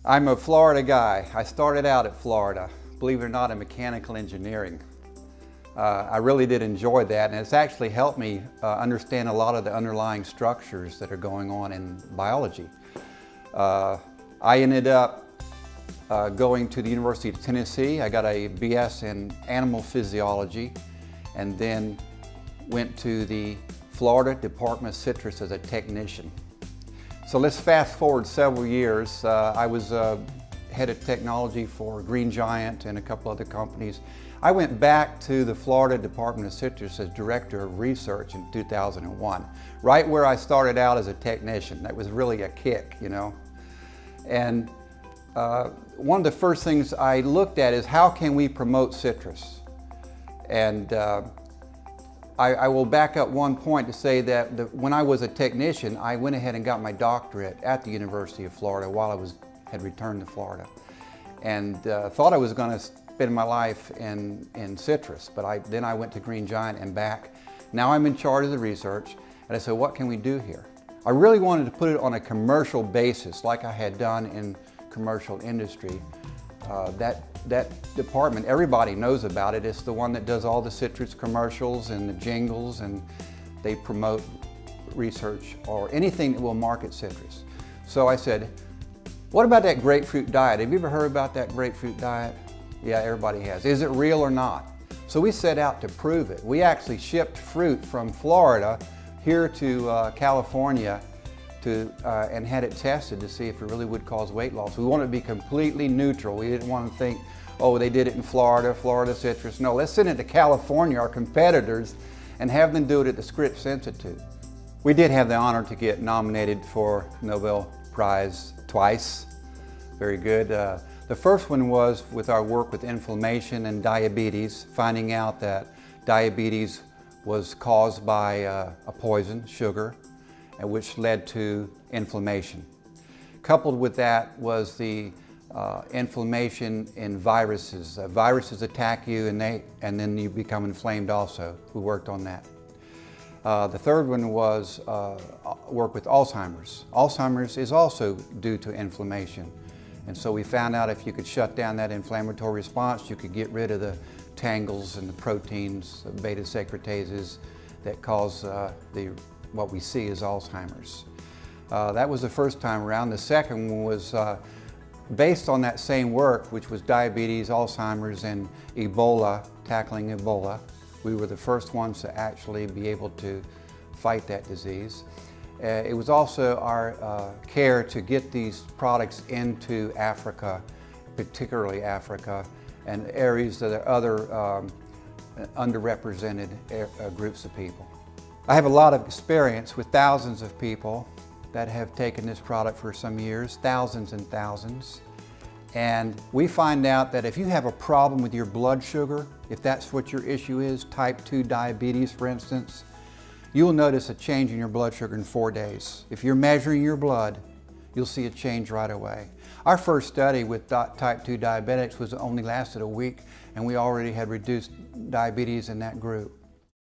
I'm a Florida guy. I started out at Florida, believe it or not, in mechanical engineering. I really did enjoy that, and it's actually helped me understand a lot of the underlying structures that are going on in biology. I ended up going to the University of Tennessee. I got a BS in animal physiology, and then went to the Florida Department of Citrus as a technician. So let's fast forward several years. I was head of technology for Green Giant and a couple other companies. I went back to the Florida Department of Citrus as Director of Research in 2001, right where I started out as a technician. That was really a kick, you know. And one of the first things I looked at is how can we promote citrus? And I will back up one point to say that when I was a technician, I went ahead and got my doctorate at the University of Florida while I had returned to Florida. And thought I was going to spend my life in citrus, but then I went to Green Giant and back. Now I'm in charge of the research, and I said, what can we do here? I really wanted to put it on a commercial basis like I had done in commercial industry. That department, everybody knows about it. It's the one that does all the citrus commercials and the jingles, and they promote research or anything that will market citrus. So I said, what about that grapefruit diet? Have you ever heard about that grapefruit diet? Yeah, everybody has. Is it real or not? So we set out to prove it. We actually shipped fruit from Florida here to California and had it tested to see if it really would cause weight loss. We wanted to be completely neutral. We didn't want to think, oh, they did it in Florida citrus. No, let's send it to California, our competitors, and have them do it at the Scripps Institute. We did have the honor to get nominated for Nobel Prize twice. Very good. The first one was with our work with inflammation and diabetes, finding out that diabetes was caused by a poison, sugar, which led to inflammation. Coupled with that was the inflammation in viruses. Viruses attack you and then you become inflamed also. We worked on that. The third one was work with Alzheimer's. Alzheimer's is also due to inflammation. And so we found out if you could shut down that inflammatory response, you could get rid of the tangles and the proteins, the beta secretases that cause what we see as Alzheimer's. That was the first time around. The second one was based on that same work, which was diabetes, Alzheimer's, and Ebola, tackling Ebola. We were the first ones to actually be able to fight that disease. It was also our care to get these products into Africa, particularly Africa, and areas that are other underrepresented groups of people. I have a lot of experience with thousands of people that have taken this product for some years, thousands and thousands. And we find out that if you have a problem with your blood sugar, if that's what your issue is, type 2 diabetes for instance, you will notice a change in your blood sugar in 4 days. If you're measuring your blood, you'll see a change right away. Our first study with type 2 diabetics only lasted a week, and we already had reduced diabetes in that group.